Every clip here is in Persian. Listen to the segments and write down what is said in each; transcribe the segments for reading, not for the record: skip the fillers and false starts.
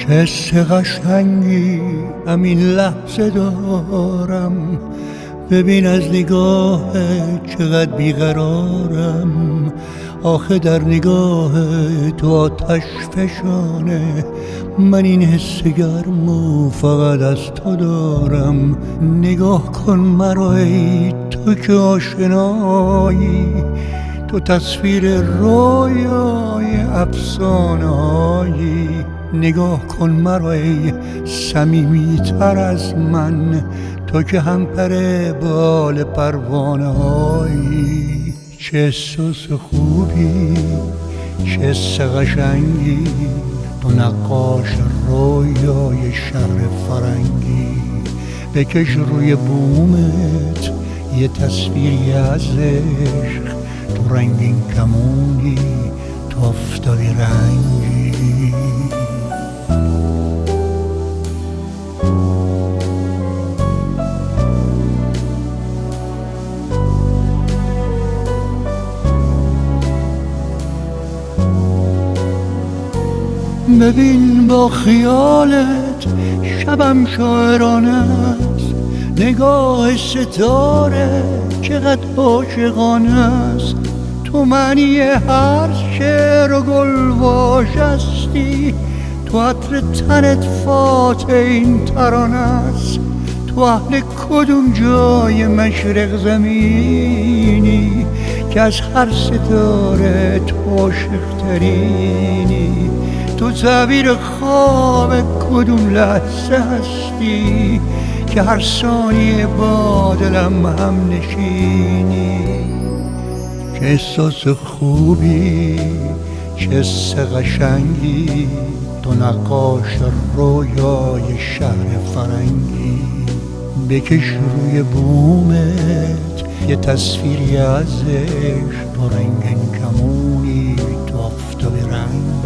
چه قشنگی همین لحظه دارم، ببین از نگاه چقدر بیقرارم. آخه در نگاه تو آتش فشانه، من این حس گرمو فقط از تو دارم. نگاه کن مرا ای تو که آشنایی، تو تصویر رویای افسانه‌ای. نگاه کن مرا ای صمیمی تر از من، تو که همپر بال پروانه هایی. چه احساس خوبی، چه حس قشنگی، تو نقاش رویای شهر فرنگی. بکش روی بومت یه تصویری از عشق، تو رنگین کمونی، تو آفتابی رنگی. ببین با خیالت شبم شاعرانه است، نگاه ستاره چقدر عاشقانه است. تو معنی هر شعر و گلواژ هستی، تو عطر تنت فاتح این ترانه است. تو اهل کدوم جای مشرق زمینی که از هر ستاره تو عاشق ترینی؟ تو تعبیر خواب کدوم لحظه هستی که هر ثانیه با دلم هم نشینی؟ چه احساس خوبی، چه حس قشنگی، تو نقاش رویای شهر فرنگی. بکش روی بومت یه تصویری از عشق، تو رنگین کمونی، تو آفتابی رنگی.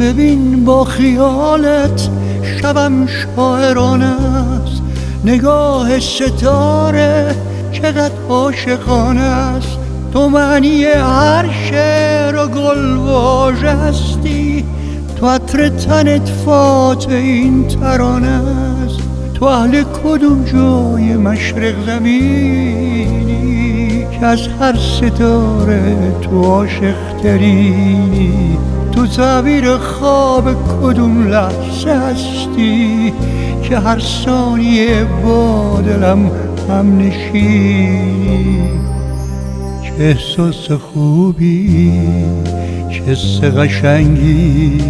ببین با خیالت شبم شاعرانه است، نگاه ستاره چقدر عاشقانه است. تو معنی هر شعر و گلواژ هستی، تو عطر تنت فاتح این ترانه است. تو اهل کدوم جای مشرق زمینی که از هر ستاره تو عاشق ترینی؟ تو تعبیر خواب کدوم لحظه هستی که هر ثانیه با دلم هم نشینی؟ چه احساس خوبی، چه حس قشنگی،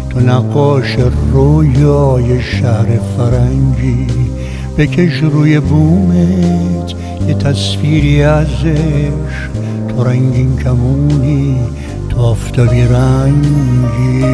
تو نقاش رویای شهر فرنگی. بکش روی بومت یه تصویری از عشق، تو رنگین کمونی، تو آفتابی رنگی.